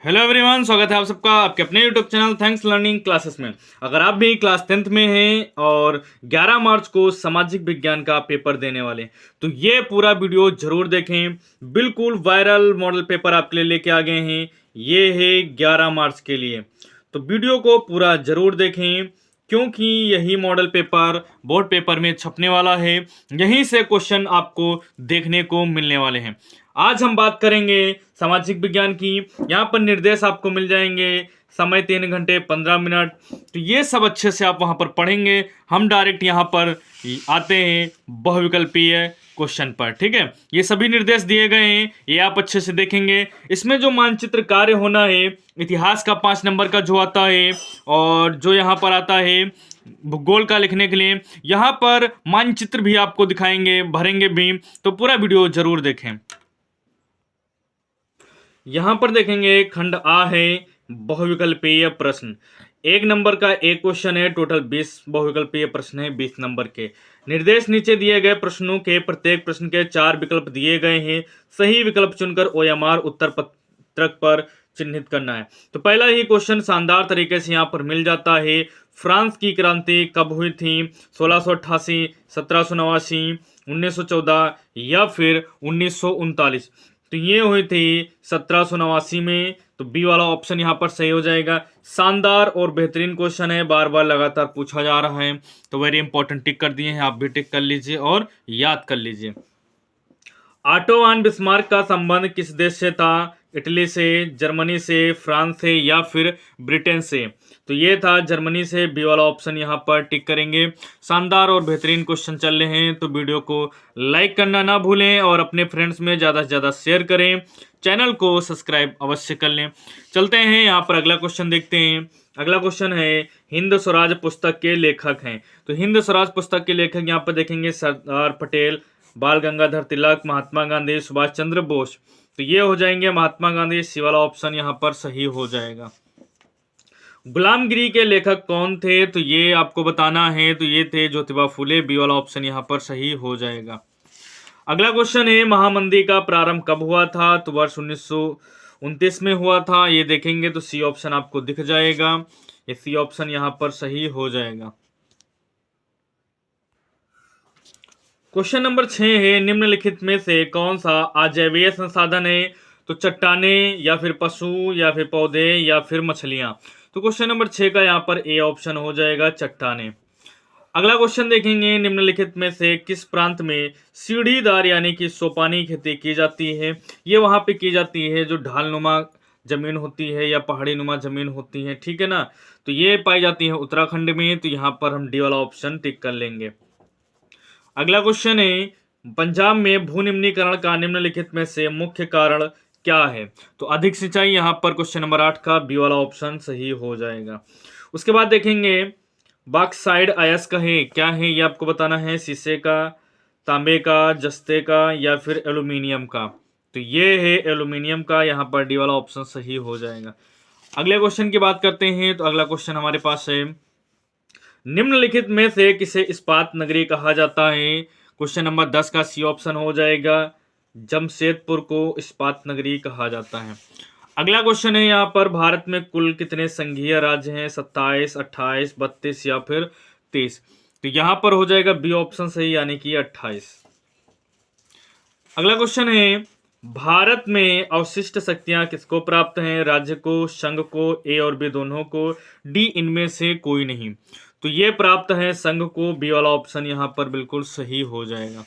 Hello everyone, स्वागत है आप सबका आपके अपने YouTube channel thanks learning classes में। अगर आप भी क्लास 10th में हैं और 11 मार्च को सामाजिक विज्ञान का पेपर देने वाले हैं तो ये पूरा वीडियो जरूर देखें। बिल्कुल वायरल मॉडल पेपर आपके लिए लेके आ गए हैं। ये है 11 मार्च के लिए, तो वीडियो को पूरा जरूर देखें क्योंकि यही मॉडल पेपर बोर्ड पेपर में छपने वाला है। यहीं से क्वेश्चन आपको देखने को मिलने वाले हैं। आज हम बात करेंगे सामाजिक विज्ञान की। यहाँ पर निर्देश आपको मिल जाएंगे, समय 3 घंटे 15 मिनट। तो ये सब अच्छे से आप वहाँ पर पढ़ेंगे। हम डायरेक्ट यहाँ पर आते हैं बहुविकल्पीय क्वेश्चन पर। ठीक है, ये सभी निर्देश दिए गए हैं, ये आप अच्छे से देखेंगे। इसमें जो मानचित्र कार्य होना है, इतिहास का 5 नंबर का जो आता है और जो यहाँ पर आता है भूगोल का लिखने के लिए, यहाँ पर मानचित्र भी आपको दिखाएंगे, भरेंगे भी। तो पूरा वीडियो जरूर देखें। यहां पर देखेंगे खंड आ है बहुविकल्पीय प्रश्न। 1 नंबर का एक क्वेश्चन है, टोटल 20 बहुविकल्पीय प्रश्न है 20 नंबर के। निर्देश नीचे दिए गए प्रश्नों के प्रत्येक प्रश्न के 4 विकल्प दिए गए हैं। सही विकल्प चुनकर ओएमआर उत्तर पत्रक पर चिन्हित करना है। तो पहला ही क्वेश्चन शानदार तरीके से यहाँ पर मिल जाता है। फ्रांस की क्रांति कब हुई थी? 1688, 1789, 1914 या फिर 1939? तो ये हुई थी 1789 में। तो बी वाला ऑप्शन यहाँ पर सही हो जाएगा। शानदार और बेहतरीन क्वेश्चन है, बार बार लगातार पूछा जा रहा है, तो वेरी इंपॉर्टेंट टिक कर दिए हैं, आप भी टिक कर लीजिए और याद कर लीजिए। ऑटो वन बिस्मार्क का संबंध किस देश से था? इटली से, जर्मनी से, फ्रांस से या फिर ब्रिटेन से? तो ये था जर्मनी से। बी वाला ऑप्शन यहाँ पर टिक करेंगे। शानदार और बेहतरीन क्वेश्चन चल रहे हैं, तो वीडियो को लाइक करना ना भूलें और अपने फ्रेंड्स में ज़्यादा से ज़्यादा शेयर करें। चैनल को सब्सक्राइब अवश्य कर लें। चलते हैं यहाँ पर अगला क्वेश्चन देखते हैं। अगला क्वेश्चन है, हिंद स्वराज पुस्तक के लेखक हैं। तो हिंद स्वराज पुस्तक के लेखक यहाँ पर देखेंगे सरदार पटेल, बाल गंगाधर तिलक, महात्मा गांधी, सुभाष चंद्र बोस। तो ये हो जाएंगे महात्मा गांधी। सी वाला ऑप्शन यहाँ पर सही हो जाएगा। गुलामगिरी के लेखक कौन थे? तो ये आपको बताना है। तो ये थे ज्योतिबा फूले। बी वाला ऑप्शन यहाँ पर सही हो जाएगा। अगला क्वेश्चन है, महामंदी का प्रारंभ कब हुआ था? तो वर्ष 1929 में हुआ था। ये देखेंगे तो सी ऑप्शन आपको दिख जाएगा। ये सी ऑप्शन यहाँ पर सही हो जाएगा। क्वेश्चन नंबर 6 है, निम्नलिखित में से कौन सा अजैवीय संसाधन है? तो चट्टाने या फिर पशु या फिर पौधे या फिर मछलियां? तो क्वेश्चन नंबर 6 का यहाँ पर ए ऑप्शन हो जाएगा, चट्टाने। अगला क्वेश्चन देखेंगे, निम्नलिखित में से किस प्रांत में सीढ़ीदार यानी कि सोपानी खेती की जाती है? ये वहां पे की जाती है जो ढालनुमा जमीन होती है या पहाड़ी नुमा जमीन होती है। ठीक है ना, तो ये पाई जाती है उत्तराखंड में। तो यहाँ पर हम डी वाला ऑप्शन टिक कर लेंगे। अगला क्वेश्चन है, पंजाब में भूनिम्नीकरण का निम्नलिखित में से मुख्य कारण क्या है? तो अधिक सिंचाई। यहाँ पर क्वेश्चन नंबर 8 का बी वाला ऑप्शन सही हो जाएगा। उसके बाद देखेंगे, बॉक्साइड अयस्क है क्या है? ये आपको बताना है, शीशे का, तांबे का, जस्ते का या फिर एल्यूमिनियम का? तो ये है एल्यूमिनियम का। यहाँ पर डी वाला ऑप्शन सही हो जाएगा। अगले क्वेश्चन की बात करते हैं। तो अगला क्वेश्चन हमारे पास है, निम्नलिखित में से किसे इस्पात नगरी कहा जाता है? क्वेश्चन नंबर 10 का सी ऑप्शन हो जाएगा, जमशेदपुर को इस्पात नगरी कहा जाता है। अगला क्वेश्चन है, यहाँ पर भारत में कुल कितने संघीय राज्य हैं? 27, 28, 32 या फिर 30? तो यहाँ पर हो जाएगा बी ऑप्शन सही, यानी कि 28। अगला क्वेश्चन है, भारत में अवशिष्ट शक्तियां किसको प्राप्त हैं? राज्य को, संघ को, ए और बी दोनों को, डी इनमें से कोई नहीं? तो ये प्राप्त है संघ को। बी वाला ऑप्शन यहाँ पर बिल्कुल सही हो जाएगा।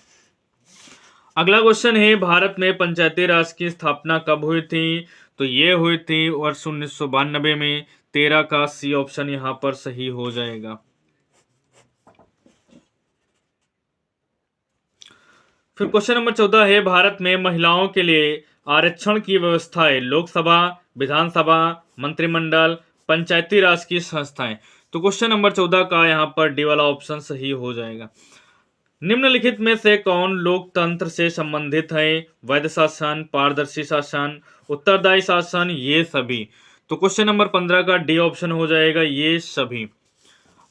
अगला क्वेश्चन है, भारत में पंचायती राज की स्थापना कब हुई थी? तो ये हुई थी वर्ष 1992 में। 13 का सी ऑप्शन यहाँ पर सही हो जाएगा। फिर क्वेश्चन नंबर 14 है, भारत में महिलाओं के लिए आरक्षण की व्यवस्था है। लोकसभा, विधानसभा, मंत्रिमंडल, पंचायती राज की संस्थाएं? तो क्वेश्चन नंबर 14 का यहाँ पर डी वाला ऑप्शन सही हो जाएगा। निम्नलिखित में से कौन लोकतंत्र से संबंधित है? वैध शासन, पारदर्शी शासन, उत्तरदायी शासन, ये सभी? तो क्वेश्चन नंबर 15 का डी ऑप्शन हो जाएगा, ये सभी।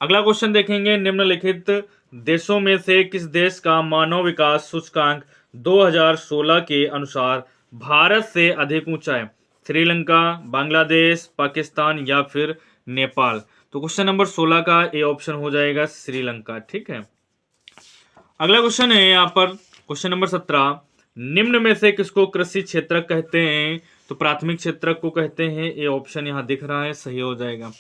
अगला क्वेश्चन देखेंगे, निम्नलिखित देशों में से किस देश का मानव विकास सूचकांक 2016 के अनुसार भारत से अधिक ऊंचा है? श्रीलंका, बांग्लादेश, पाकिस्तान या फिर नेपाल। तो क्वेश्चन नंबर 16 का ए ऑप्शन हो जाएगा श्रीलंका। ठीक है, अगला क्वेश्चन है यहाँ पर क्वेश्चन नंबर 17, निम्न में से किसको कृषि क्षेत्रक कहते हैं? तो प्राथमिक क्षेत्रक को कहते हैं। ये ऑप्शन यहाँ दिख रहा है, सही हो जाएगा।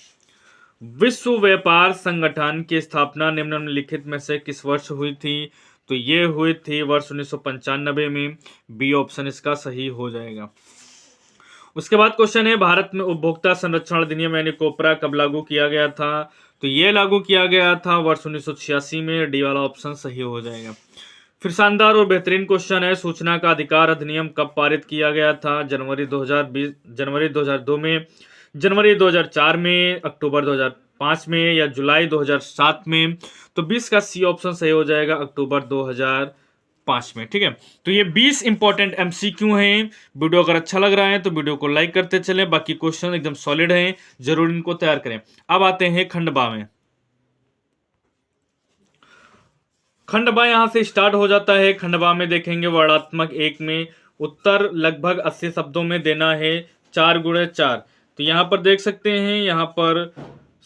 विश्व व्यापार संगठन की स्थापना निम्नलिखित में से किस वर्ष हुई थी? तो ये हुई थी वर्ष 1995 में। बी ऑप्शन इसका सही हो जाएगा। उसके बाद क्वेश्चन है, भारत में उपभोक्ता संरक्षण अधिनियम यानी कोपरा कब लागू किया गया था? तो ये लागू किया गया था वर्ष 1986 में। डी वाला ऑप्शन सही हो जाएगा। फिर शानदार और बेहतरीन क्वेश्चन है, सूचना का अधिकार अधिनियम कब पारित किया गया था? जनवरी 2020, जनवरी 2002 में, जनवरी 2004 में, अक्टूबर 2005 में या जुलाई 2007 में? तो 20 का सी ऑप्शन सही हो जाएगा, अक्टूबर 2005 में। ठीक है, तो ये 20 इंपॉर्टेंट एमसीक्यू हैं। वीडियो अगर अच्छा लग रहा है तो वीडियो को लाइक करते चलें। बाकी क्वेश्चन एकदम सॉलिड हैं, जरूर इनको तैयार करें। अब आते हैं खंड बा में। खंड बा यहां से स्टार्ट हो जाता है। खंड बा में देखेंगे वर्णात्मक 1 में उत्तर लगभग 80 शब्दों में देना है, 4 गुणे 4। तो यहाँ पर देख सकते हैं, यहाँ पर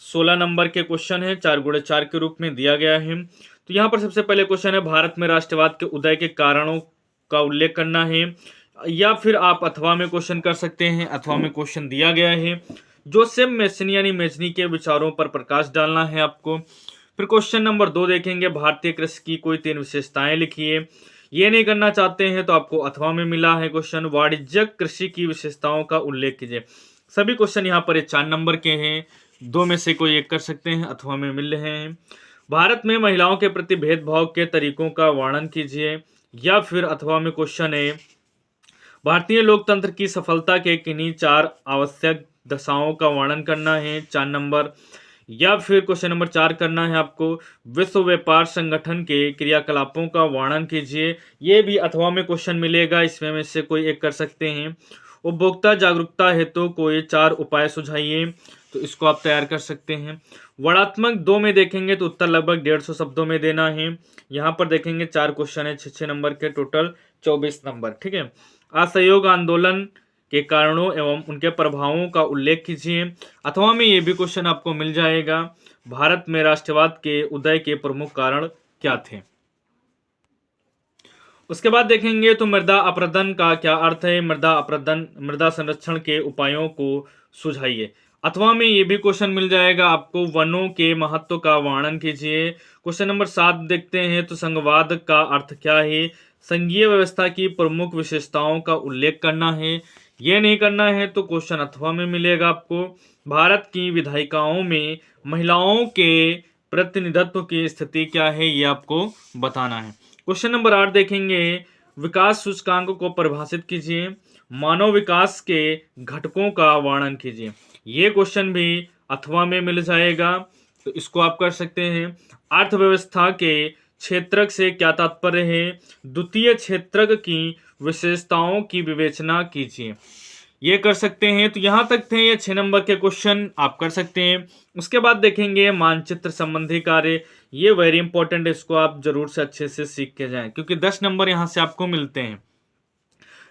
16 नंबर के क्वेश्चन है, 4 गुणे 4 के रूप में दिया गया है। तो यहाँ पर सबसे पहले क्वेश्चन है, भारत में राष्ट्रवाद के उदय के कारणों का उल्लेख करना है, या फिर आप अथवा में क्वेश्चन कर सकते हैं। अथवा में क्वेश्चन दिया गया है, जोसेफ मेसनी यानी मेसनी के विचारों पर प्रकाश डालना है आपको। फिर क्वेश्चन नंबर 2 देखेंगे, भारतीय कृषि की कोई 3 विशेषताएं लिखिए। ये नहीं करना चाहते हैं तो आपको अथवा में मिला है क्वेश्चन, वाणिज्यिक कृषि की विशेषताओं का उल्लेख कीजिए। सभी क्वेश्चन यहाँ पर 4 नंबर के हैं, 2 में से कोई एक कर सकते हैं, अथवा में मिल रहे हैं। भारत में महिलाओं के प्रति भेदभाव के तरीकों का वर्णन कीजिए, या फिर अथवा में क्वेश्चन है, भारतीय लोकतंत्र की सफलता के किन्हीं 4 आवश्यक दशाओं का वर्णन करना है, 4 नंबर। या फिर क्वेश्चन नंबर 4 करना है आपको, विश्व व्यापार संगठन के क्रियाकलापों का वर्णन कीजिए। ये भी अथवा में क्वेश्चन मिलेगा, इसमें से कोई एक कर सकते हैं। उपभोक्ता जागरूकता हेतु कोई 4 उपाय सुझाइए, तो इसको आप तैयार कर सकते हैं। वर्णात्मक 2 में देखेंगे तो उत्तर लगभग 150 शब्दों में देना है। यहाँ पर देखेंगे 4 क्वेश्चन है, 6 नंबर के, टोटल 24 नंबर। ठीक है, असहयोग आंदोलन के कारणों एवं उनके प्रभावों का उल्लेख कीजिए। अथवा में ये भी क्वेश्चन आपको मिल जाएगा, भारत में राष्ट्रवाद के उदय के प्रमुख कारण क्या थे। उसके बाद देखेंगे तो मृदा अपरदन का क्या अर्थ है? मृदा अपरदन, मृदा संरक्षण के उपायों को सुझाइए। अथवा में ये भी क्वेश्चन मिल जाएगा आपको, वनों के महत्व का वर्णन कीजिए। क्वेश्चन नंबर 7 देखते हैं, तो संघवाद का अर्थ क्या है? संघीय व्यवस्था की प्रमुख विशेषताओं का उल्लेख करना है। ये नहीं करना है तो क्वेश्चन अथवा में मिलेगा आपको। भारत की विधायिकाओं में महिलाओं के प्रतिनिधित्व की स्थिति क्या है, ये आपको बताना है। क्वेश्चन नंबर 8 देखेंगे, विकास सूचकांक को परिभाषित कीजिए। मानव विकास के घटकों का वर्णन कीजिए। ये क्वेश्चन भी अथवा में मिल जाएगा, तो इसको आप कर सकते हैं। अर्थव्यवस्था के क्षेत्रक से क्या तात्पर्य है? द्वितीय क्षेत्रक की विशेषताओं की विवेचना कीजिए। ये कर सकते हैं। तो यहाँ तक थे ये 6 नंबर के क्वेश्चन, आप कर सकते हैं। उसके बाद देखेंगे मानचित्र संबंधी कार्य, ये वेरी इंपॉर्टेंट है, इसको आप जरूर से अच्छे से सीख के जाएं, क्योंकि 10 नंबर यहाँ से आपको मिलते हैं।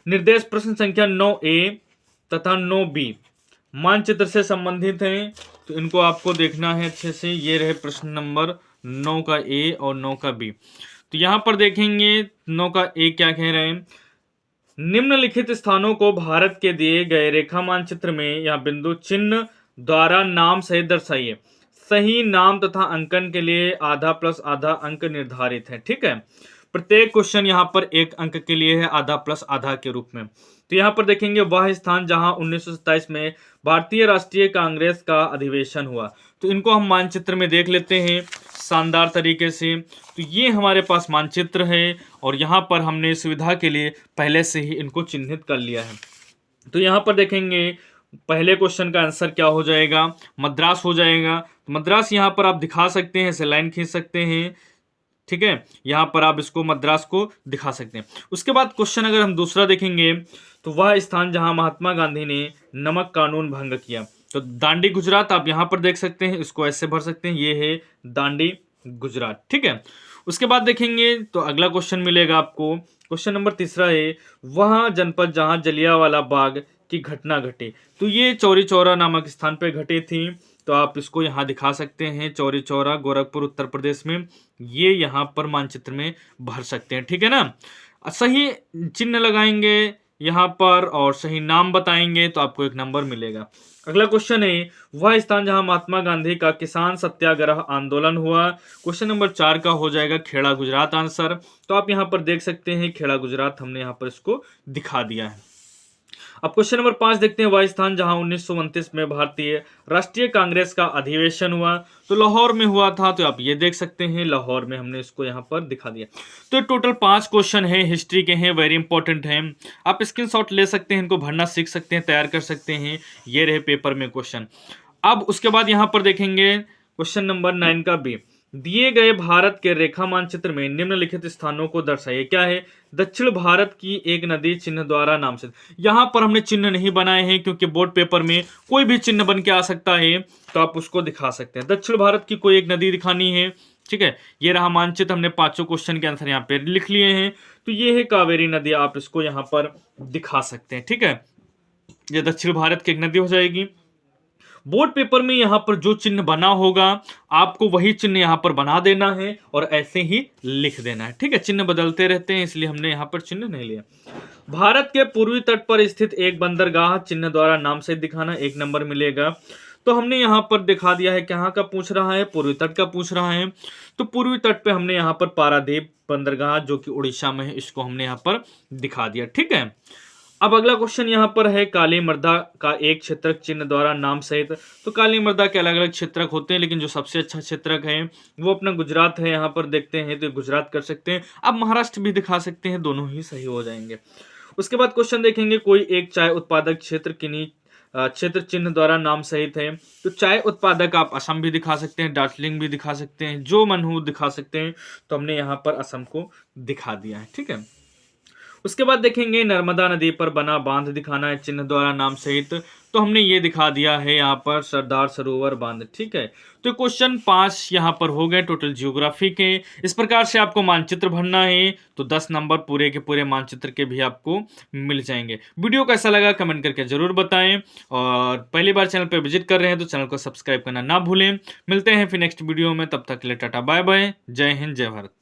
निर्देश प्रश्न संख्या 9A तथा 9B मानचित्र से संबंधित हैं, तो इनको आपको देखना है अच्छे से। ये रहे प्रश्न नंबर 9 का A और 9 का B। तो यहाँ पर देखेंगे 9 का A क्या कह रहे हैं, निम्नलिखित स्थानों को भारत के दिए गए रेखा मानचित्र में या बिंदु चिन्ह द्वारा नाम सहित दर्शाइए। सही नाम तथा अंकन के लिए आधा प्लस आधा अंक निर्धारित है। ठीक है, प्रत्येक क्वेश्चन यहाँ पर 1 अंक के लिए है, आधा प्लस आधा के रूप में। तो यहाँ पर देखेंगे वह स्थान जहां 1927 में भारतीय राष्ट्रीय कांग्रेस का अधिवेशन हुआ। तो इनको हम मानचित्र में देख लेते हैं शानदार तरीके से। तो ये हमारे पास मानचित्र है, और यहाँ पर हमने सुविधा के लिए पहले से ही इनको चिन्हित कर लिया है। तो यहाँ पर देखेंगे पहले क्वेश्चन का आंसर क्या हो जाएगा, मद्रास हो जाएगा। तो मद्रास यहाँ पर आप दिखा सकते हैं, इसे लाइन खींच सकते हैं। ठीक है, यहाँ पर आप इसको मद्रास को दिखा सकते हैं। उसके बाद क्वेश्चन अगर हम दूसरा देखेंगे, तो वह स्थान जहां महात्मा गांधी ने नमक कानून भंग किया। तो दांडी गुजरात आप यहाँ पर देख सकते हैं, इसको ऐसे भर सकते हैं, ये है दांडी गुजरात। ठीक है, उसके बाद देखेंगे तो अगला क्वेश्चन मिलेगा आपको। क्वेश्चन नंबर 3 है, वह जनपद जहां जलियांवाला बाग की घटना घटी। तो ये चौरी चौरा नामक स्थान पे घटी थी। तो आप इसको यहाँ दिखा सकते हैं, चौरी चौरा गोरखपुर उत्तर प्रदेश में, ये यहाँ पर मानचित्र में भर सकते हैं, ठीक है ना। सही चिन्ह लगाएंगे यहाँ पर और सही नाम बताएंगे तो आपको 1 नंबर मिलेगा। अगला क्वेश्चन है, वह स्थान जहां महात्मा गांधी का किसान सत्याग्रह आंदोलन हुआ। क्वेश्चन नंबर 4 का हो जाएगा खेड़ा गुजरात आंसर। तो आप यहाँ पर देख सकते हैं खेड़ा गुजरात, हमने यहाँ पर इसको दिखा दिया है। अब क्वेश्चन नंबर 5 देखते हैं, वह स्थान जहां 1929 में भारतीय राष्ट्रीय कांग्रेस का अधिवेशन हुआ। तो लाहौर में हुआ था। तो आप ये देख सकते हैं लाहौर में, हमने इसको यहाँ पर दिखा दिया। तो टोटल 5 क्वेश्चन है, हिस्ट्री के हैं, वेरी इंपॉर्टेंट हैं। आप स्क्रीनशॉट ले सकते हैं, इनको भरना सीख सकते हैं, तैयार कर सकते हैं। ये रहे पेपर में क्वेश्चन। अब उसके बाद यहाँ पर देखेंगे क्वेश्चन नंबर 9 का बी, दिए गए भारत के रेखा मानचित्र में निम्नलिखित स्थानों को दर्शाइए। क्या है, दक्षिण भारत की एक नदी चिन्ह द्वारा नामचित। यहां पर हमने चिन्ह नहीं बनाए हैं क्योंकि बोर्ड पेपर में कोई भी चिन्ह बन के आ सकता है, तो आप उसको दिखा सकते हैं। दक्षिण भारत की कोई एक नदी दिखानी है, ठीक है। ये रहा मानचित्र, हमने 5 क्वेश्चन के आंसर यहाँ पे लिख लिए हैं। तो ये है कावेरी नदी, आप इसको यहाँ पर दिखा सकते हैं, ठीक है। ये दक्षिण भारत की एक नदी हो जाएगी। बोर्ड पेपर में यहाँ पर जो चिन्ह बना होगा आपको वही चिन्ह यहाँ पर बना देना है और ऐसे ही लिख देना है, ठीक है। चिन्ह बदलते रहते हैं इसलिए हमने यहाँ पर चिन्ह नहीं लिया। भारत के पूर्वी तट पर स्थित एक बंदरगाह चिन्ह द्वारा नाम से दिखाना, 1 नंबर मिलेगा। तो हमने यहाँ पर दिखा दिया है, कहाँ का पूछ रहा है, पूर्वी तट का पूछ रहा है। तो पूर्वी तट पे हमने यहाँ पर पारादीप बंदरगाह जो कि उड़ीसा में है, इसको हमने यहाँ पर दिखा दिया, ठीक है। अब अगला क्वेश्चन यहाँ पर है, काली मृदा का एक क्षेत्रक चिन्ह द्वारा नाम सहित। तो काली मृदा के अलग अलग क्षेत्रक होते हैं, लेकिन जो सबसे अच्छा क्षेत्रक है वो अपना गुजरात है। यहाँ पर देखते हैं तो गुजरात कर सकते हैं, आप महाराष्ट्र भी दिखा सकते हैं, दोनों ही सही हो जाएंगे। उसके बाद क्वेश्चन देखेंगे, कोई एक चाय उत्पादक क्षेत्र किन्हीं क्षेत्र चिन्ह द्वारा नाम सहित है। तो चाय उत्पादक आप असम भी दिखा सकते हैं, दार्जिलिंग भी दिखा सकते हैं, जो मन हो दिखा सकते हैं। तो हमने यहाँ पर असम को दिखा दिया है, ठीक है। उसके बाद देखेंगे, नर्मदा नदी पर बना बांध दिखाना है चिन्ह द्वारा नाम सहित। तो हमने ये दिखा दिया है यहाँ पर सरदार सरोवर बांध, ठीक है। तो क्वेश्चन 5 यहाँ पर हो गए टोटल ज्योग्राफी के। इस प्रकार से आपको मानचित्र भरना है तो 10 नंबर पूरे के पूरे मानचित्र के भी आपको मिल जाएंगे। वीडियो कैसा लगा कमेंट करके जरूर बताएं, और पहली बार चैनल पर विजिट कर रहे हैं तो चैनल को सब्सक्राइब करना ना भूलें। मिलते हैं फिर नेक्स्ट वीडियो में, तब तक के लिए टाटा बाय बाय, जय हिंद जय भारत।